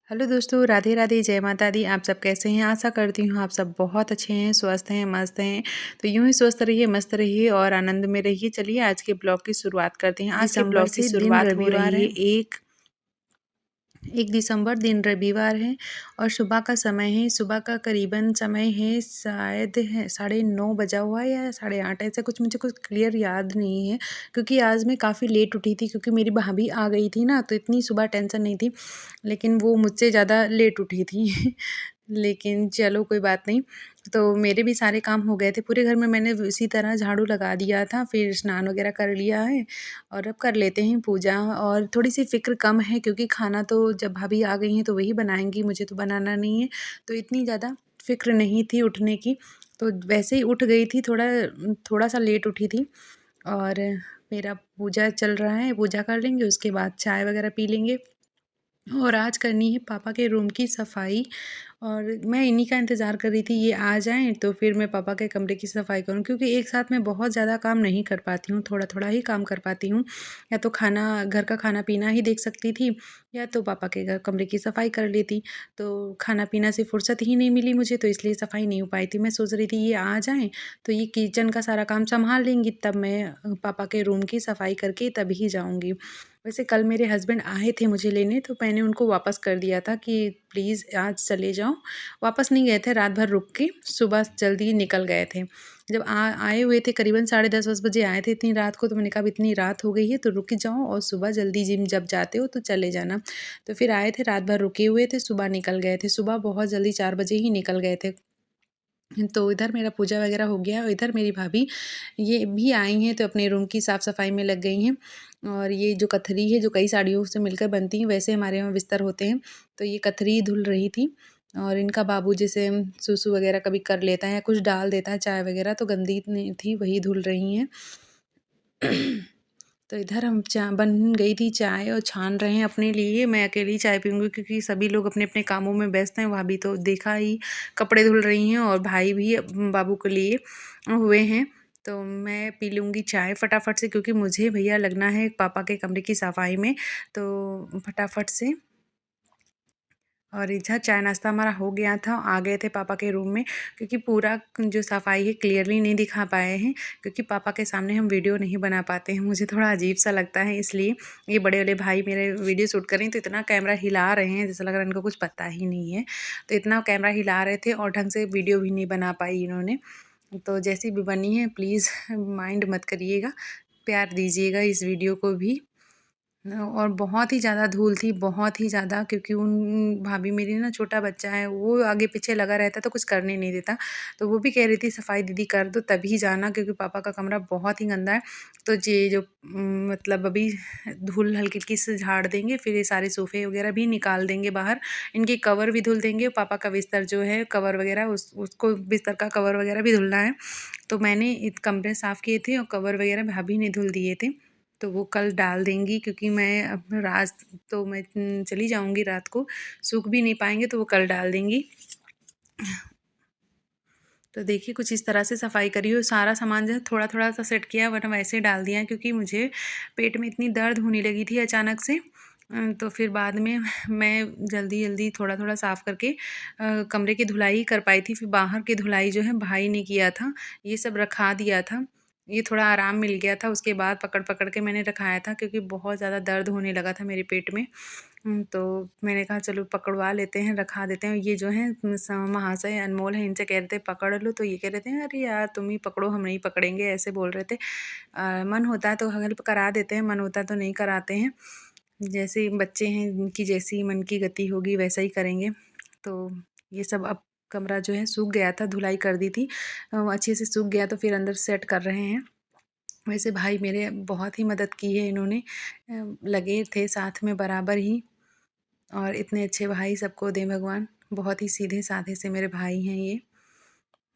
Hello दोस्तों, राधे राधे, जय माता दी। आप सब कैसे हैं? आशा करती हूँ आप सब बहुत अच्छे हैं, स्वस्थ हैं, मस्त हैं। तो यूं ही स्वस्थ रहिए, मस्त रहिए और आनंद में रहिए। चलिए आज के ब्लॉग की शुरुआत करते हैं। आज के दिसंबर ब्लॉग की से दिन शुरुआत हो रविवार रही है है। 1 दिसंबर, दिन रविवार है और सुबह का समय है। सुबह का करीबन समय है, शायद है 9:30 बजा हुआ है या 8:30, ऐसा कुछ मुझे कुछ क्लियर याद नहीं है। क्योंकि आज मैं काफ़ी लेट उठी थी, क्योंकि मेरी भाभी आ गई थी ना, तो इतनी सुबह टेंशन नहीं थी। लेकिन वो मुझसे ज़्यादा लेट उठी थी। लेकिन चलो कोई बात नहीं। तो मेरे भी सारे काम हो गए थे पूरे घर में। मैंने इसी तरह झाड़ू लगा दिया था, फिर स्नान वगैरह कर लिया है और अब कर लेते हैं पूजा। और थोड़ी-सी फ़िक्र कम है, क्योंकि खाना तो जब भाभी आ गई हैं तो वही बनाएँगी, मुझे तो बनाना नहीं है। तो इतनी ज़्यादा फ़िक्र नहीं थी उठने की। तो वैसे ही उठ गई थी, थोड़ा-सा लेट उठी थी। और मेरा पूजा चल रहा है, पूजा कर लेंगे, उसके बाद चाय वगैरह पी लेंगे। और आज करनी है पापा के रूम की सफाई। और मैं इन्हीं का इंतज़ार कर रही थी, ये आ जाएँ तो फिर मैं पापा के कमरे की सफाई करूँ, क्योंकि एक साथ मैं बहुत ज़्यादा काम नहीं कर पाती हूँ, थोड़ा-थोड़ा ही काम कर पाती हूँ। या तो घर का खाना-पीना ही देख सकती थी, या तो पापा के कमरे की सफाई कर लेती। तो खाना-पीना से फुर्सत ही नहीं मिली मुझे, तो इसलिए सफाई नहीं हो पाई थी। मैं सोच रही थी ये आ जाएँ तो ये किचन का सारा काम सँभाल लेंगी, तब मैं पापा के रूम की सफाई करके तभी जाऊँगी। वैसे कल मेरे हस्बैंड आए थे मुझे लेने, तो मैंने उनको वापस कर दिया था कि प्लीज़ आज चले जाओ। वापस नहीं गए थे, रात भर रुक के सुबह जल्दी निकल गए थे। जब आए हुए थे करीबन 10:30 बजे आए थे इतनी रात को, तो मैंने कहा अब इतनी रात हो गई है तो रुक जाओ और सुबह जल्दी जिम जब जाते हो तो चले जाना। तो फिर आए थे, रात भर रुके हुए थे, सुबह निकल गए थे। सुबह बहुत जल्दी 4 बजे ही निकल गए थे। तो इधर मेरा पूजा वगैरह हो गया और इधर मेरी भाभी ये भी आई हैं, तो अपने रूम की साफ़-सफ़ाई में लग गई हैं। और ये जो कथरी है, जो कई साड़ियों से मिलकर बनती हैं, वैसे हमारे यहाँ बिस्तर होते हैं, तो ये कथरी धुल रही थी। और इनका बाबू जैसे सुसु वगैरह कभी कर लेता है या कुछ डाल देता है चाय वगैरह, तो गंदी इतनी थी, वही धुल रही हैं। तो इधर हम चा बन गई थी चाय और छान रहे हैं अपने लिए। मैं अकेली चाय पीऊँगी, क्योंकि सभी लोग अपने-अपने कामों में व्यस्त हैं। भाभी तो देखा ही कपड़े धुल रही हैं और भाई भी बाबू के लिए हुए हैं। तो मैं पी लूँगी चाय फटाफट से, क्योंकि मुझे भैया लगना है पापा के कमरे की सफाई में। तो फटाफट से। और इधर चाय नाश्ता हमारा हो गया था, आ गए थे पापा के रूम में, क्योंकि पूरा जो सफाई है क्लियरली नहीं दिखा पाए हैं, क्योंकि पापा के सामने हम वीडियो नहीं बना पाते हैं, मुझे थोड़ा अजीब सा लगता है इसलिए। ये बड़े वाले भाई मेरे वीडियो शूट कर रहे हैं, तो इतना कैमरा हिला रहे हैं जैसा लग रहा है इनको कुछ पता ही नहीं है। तो इतना कैमरा हिला रहे थे और ढंग से वीडियो भी नहीं बना पाई इन्होंने। तो जैसी भी बनी है प्लीज़ माइंड मत करिएगा, प्यार दीजिएगा इस वीडियो को भी। और बहुत ही ज़्यादा धूल थी, बहुत ही ज़्यादा, क्योंकि उन भाभी मेरी ना छोटा बच्चा है, वो आगे पीछे लगा रहता तो कुछ करने नहीं देता। तो वो भी कह रही थी सफाई दीदी कर दो तभी जाना, क्योंकि पापा का कमरा बहुत ही गंदा है। तो ये जो मतलब अभी धूल हल्की-हल्की से झाड़ देंगे, फिर ये सारे सोफ़े वगैरह भी निकाल देंगे बाहर। इनके कवर भी धुल देंगे, पापा का बिस्तर जो है कवर वगैरह उसको बिस्तर का कवर वगैरह भी धुलना है। तो मैंने कमरे साफ़ किए थे और कवर वगैरह भाभी ने धुल दिए थे। तो वो कल डाल देंगी, क्योंकि मैं अब रात तो मैं चली जाऊँगी रात को, सूख भी नहीं पाएँगे, तो वो कल डाल देंगी। तो देखिए कुछ इस तरह से सफाई करी हो, सारा सामान जो है थोड़ा-थोड़ा सा सेट किया, वरना वैसे ही डाल दिया, क्योंकि मुझे पेट में इतनी दर्द होने लगी थी अचानक से। तो फिर बाद में मैं जल्दी-जल्दी थोड़ा-थोड़ा साफ़ करके कमरे की धुलाई कर पाई थी, फिर बाहर की धुलाई जो है भाई ने किया था, ये सब रखा दिया था। ये थोड़ा आराम मिल गया था, उसके बाद पकड़-पकड़ के मैंने रखाया था, क्योंकि बहुत ज़्यादा दर्द होने लगा था मेरे पेट में। तो मैंने कहा चलो पकड़वा लेते हैं, रखा देते हैं। ये जो हैं महाशय अनमोल हैं, इनसे कह रहे थे पकड़ लो, तो ये कह रहे थे अरे यार तुम ही पकड़ो, हम नहीं पकड़ेंगे, ऐसे बोल रहे थे। मन होता है तो हेल्प करा देते हैं, मन होता है तो नहीं कराते हैं। जैसे बच्चे हैं, इनकी जैसी मन की गति होगी वैसा ही करेंगे। तो ये सब अब कमरा जो है सूख गया था, धुलाई कर दी थी। अच्छे से सूख गया तो फिर अंदर सेट कर रहे हैं। वैसे भाई मेरे बहुत ही मदद की है इन्होंने, लगे थे साथ में बराबर ही। और इतने अच्छे भाई सबको दें भगवान। बहुत ही सीधे-साधे से मेरे भाई हैं ये,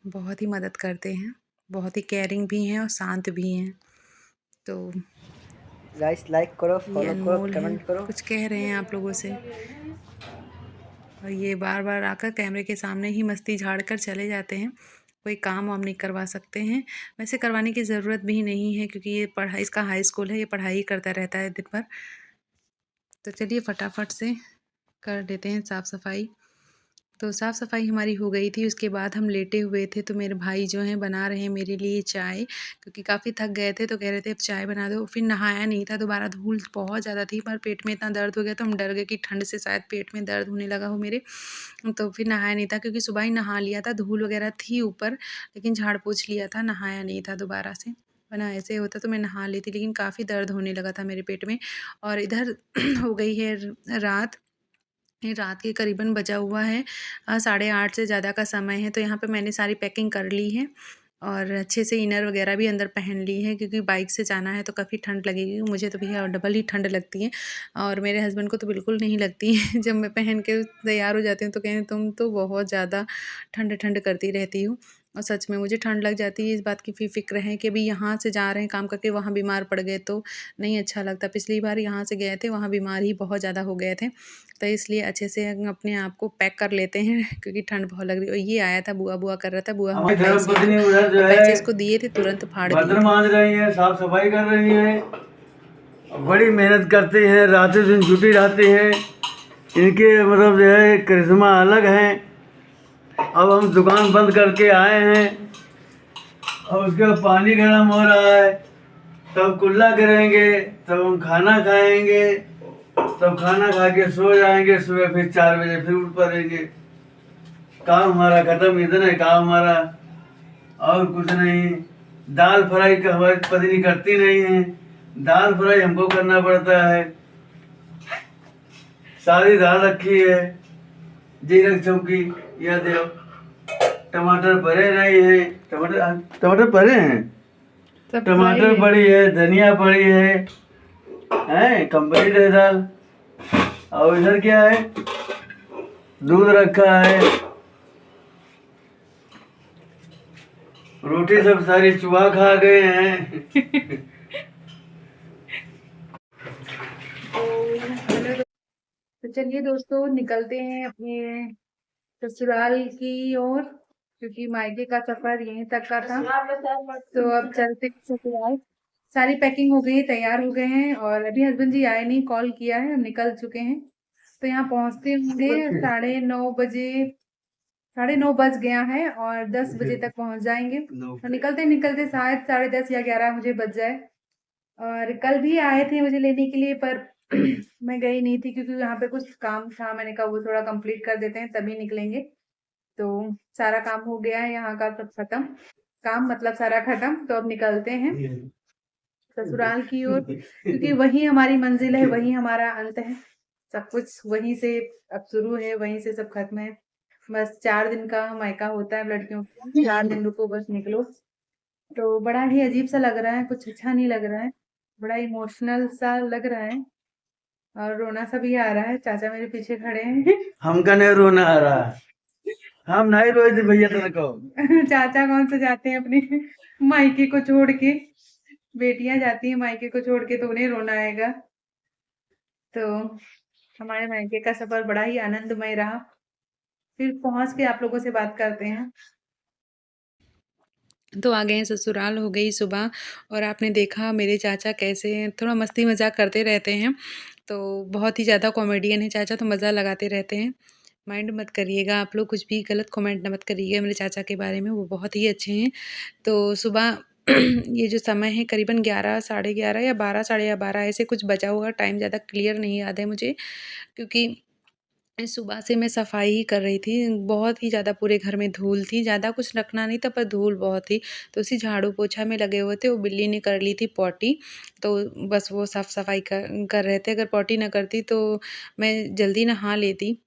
बहुत ही मदद करते हैं, बहुत ही केयरिंग भी हैं और शांत भी हैं। तो गाइस लाइक करो, ये फॉलो करो, अनमोल हैं, कमेंट करो। कुछ कह रहे हैं आप लोगों से। और ये बार-बार आकर कैमरे के सामने ही मस्ती झाड़ कर चले जाते हैं। कोई काम वाम नहीं करवा सकते हैं। वैसे करवाने की ज़रूरत भी नहीं है, क्योंकि ये पढ़ाई, इसका हाई स्कूल है, ये पढ़ाई करता रहता है दिन भर। तो चलिए फटाफट से कर देते हैं साफ़-सफ़ाई। तो साफ़-सफ़ाई हमारी हो गई थी, उसके बाद हम लेटे हुए थे, तो मेरे भाई जो हैं बना रहे हैं मेरे लिए चाय, क्योंकि काफ़ी थक गए थे, तो कह रहे थे अब चाय बना दो। फिर नहाया नहीं था दोबारा, धूल बहुत ज़्यादा थी, पर पेट में इतना दर्द हो गया तो हम डर गए कि ठंड से शायद पेट में दर्द होने लगा हो मेरे। तो फिर नहाया नहीं था, क्योंकि सुबह ही नहा लिया था, धूल वगैरह थी ऊपर, लेकिन झाड़-पोंछ लिया था, नहाया नहीं था दोबारा से। वरना ऐसे होता तो मैं नहा लेती, लेकिन काफ़ी दर्द होने लगा था मेरे पेट में। और इधर हो गई है रात। ये रात के करीबन बजा हुआ है साढ़े 8 से ज़्यादा का समय है, तो यहाँ पे मैंने सारी पैकिंग कर ली है और अच्छे से इनर वगैरह भी अंदर पहन ली है, क्योंकि बाइक से जाना है तो काफ़ी ठंड लगेगी। मुझे तो भैया डबल ही ठंड लगती है और मेरे हस्बैंड को तो बिल्कुल नहीं लगती है। जब मैं पहन के तैयार हो जाती हूँ तो कहें तुम तो बहुत ज़्यादा ठंड-ठंड करती रहती हो। और सच में मुझे ठंड लग जाती है, इस बात की फ़िक्र है कि अभी यहाँ से जा रहे हैं काम करके, वहाँ बीमार पड़ गए तो नहीं अच्छा लगता। पिछली बार यहाँ से गए थे, वहाँ बीमार ही बहुत ज़्यादा हो गए थे। तो इसलिए अच्छे से हम अपने आप को पैक कर लेते हैं क्योंकि ठंड बहुत लग रही है। और ये आया था बुआ-बुआ कर रहा था, बुआ हमारी हमें धर्म पैसे दो, पत्नी उधर जो और है पैसे इसको दिए थे, तुरंत फाड़ दिए बर्तन थे। मांज रही है, साफ सफाई कर रही है, बड़ी मेहनत करती हैं, रातें दिन छुट्टी रहती है। इनके मतलब जो है करिश्मा अलग है। अब हम दुकान बंद करके आए हैं और उसके बाद पानी गर्म हो रहा है, तब कुल्ला करेंगे, तब हम खाना खाएंगे, तब खाना खा के सो जाएंगे, सुबह फिर 4 बजे फिर उठ पड़ेंगे। काम हमारा खत्म, इतना ही काम हमारा, और कुछ नहीं। दाल फ्राई का हमारी पत्नी करती नहीं है, दाल फ्राई हमको करना पड़ता है। सारी दाल रखी है, जीरक चौकी, यह देखो टमाटर भरे नहीं है, टमाटर भरे हैं, सब फ्राई टमाटर है। पड़ी है, धनिया पड़ी है कंप्लीट है दाल। और इधर क्या है, दूध रखा है, रोटी सब सारी चूहा खा गए हैं। तो चलिए दोस्तों, निकलते हैं अपने ससुराल की ओर, क्योंकि मायके का सफर यहीं तक का था। तो अब चलते हैं ससुराल। सारी पैकिंग हो गई, तैयार हो गए हैं और अभी हस्बैंड जी आए नहीं, कॉल किया है, हम निकल चुके हैं। तो यहाँ पहुँचते होंगे 9:30 बजे, 9:30 बज गया है और 10 बजे तक पहुँच जाएंगे। तो निकलते निकलते शायद 10:30 या 11 मुझे बज जाए। और कल भी आए थे मुझे लेने के लिए, पर मैं गई नहीं थी, क्योंकि यहाँ पे कुछ काम था। मैंने कहा वो थोड़ा कंप्लीट कर देते हैं तभी निकलेंगे। तो सारा काम हो गया है यहाँ का, सब खत्म, काम मतलब सारा खत्म। तो अब निकलते हैं ससुराल की ओर, क्योंकि वही हमारी मंजिल है, वही हमारा अंत है। सब कुछ वहीं से अब शुरू है, वहीं से सब खत्म है। बस 4 दिन का मायका होता है लड़कियों का, 4 दिन रुको बस निकलो। तो बड़ा ही अजीब सा लग रहा है, कुछ अच्छा नहीं लग रहा है, बड़ा इमोशनल सा लग रहा है और रोना सा भी आ रहा है। चाचा मेरे पीछे खड़े हैं। हमका नहीं रोना आ रहा, हम नहीं रोए थे भैया तेरे को। चाचा कौन से जाते हैं अपने मायके को छोड़ के, बेटियां जाती हैं मायके को छोड़ के तो उन्हें रोना आएगा। तो हमारे मायके का सफर बड़ा ही आनंदमय रहा। फिर पहुंच के आप लोगों से बात करते हैं। तो आ गए हैं ससुराल, हो गई सुबह और आपने देखा मेरे चाचा कैसे थोड़ा मस्ती मजाक करते रहते हैं। तो बहुत ही ज़्यादा कॉमेडियन है चाचा, तो मज़ा लगाते रहते हैं। माइंड मत करिएगा आप लोग, कुछ भी गलत कमेंट मत करिएगा मेरे चाचा के बारे में, वो बहुत ही अच्छे हैं। तो सुबह ये जो समय है करीबन 11, साढ़े 11 या 12, साढ़े 12 ऐसे कुछ बचा होगा टाइम, ज़्यादा क्लियर नहीं याद है मुझे, क्योंकि सुबह से मैं सफाई ही कर रही थी। बहुत ही ज़्यादा पूरे घर में धूल थी, ज़्यादा कुछ रखना नहीं था पर धूल बहुत थी। तो उसी झाड़ू-पोछा में लगे हुए थे, वो बिल्ली ने कर ली थी पॉटी, तो बस वो साफ-सफाई कर कर रहे थे। अगर पॉटी ना करती तो मैं जल्दी नहा लेती।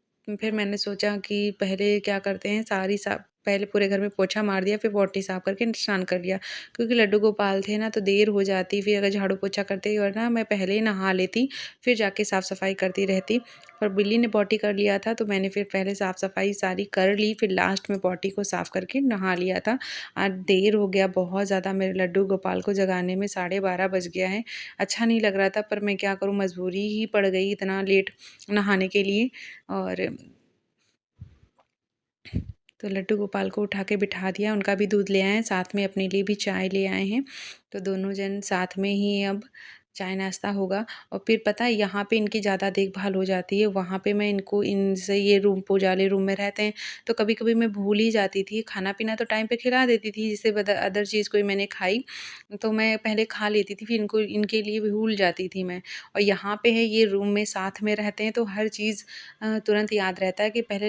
फिर मैंने सोचा कि पहले क्या करते हैं, सारी सा पहले पूरे घर में पोछा मार दिया, फिर पॉटी साफ करके स्नान कर लिया। क्योंकि लड्डू गोपाल थे ना, तो देर हो जाती, फिर अगर झाड़ू-पोछा करते और ना मैं पहले ही नहा लेती, फिर जाके साफ-सफाई करती रहती। पर बिल्ली ने पॉटी कर लिया था, तो मैंने फिर पहले साफ-सफाई सारी कर ली, फिर लास्ट में पॉटी को साफ करके नहा लिया था। आज देर हो गया बहुत ज़्यादा मेरे लड्डू गोपाल को जगाने में, 12:30 बज गया है। अच्छा नहीं लग रहा था, पर मैं क्या करूँ, मजबूरी ही पड़ गई इतना लेट नहाने के लिए। और तो लड्डू गोपाल को उठा के बिठा दिया, उनका भी दूध ले आए हैं, साथ में अपने लिए भी चाय ले आए हैं। तो दोनों जन साथ में ही अब चाय नाश्ता होगा और फिर पता है यहाँ पे इनकी ज़्यादा देखभाल हो जाती है। वहाँ पे मैं इनको इनसे ये रूम पोजाले रूम में रहते हैं, तो कभी-कभी मैं भूल ही जाती थी। खाना-पीना तो टाइम पे खिला देती थी, जैसे अदर चीज़ कोई मैंने खाई, तो मैं पहले खा लेती थी, फिर इनको इनके लिए भी भूल जाती थी मैं। और यहाँ पे है ये रूम में साथ में रहते हैं, तो हर चीज़ तुरंत याद रहता है कि पहले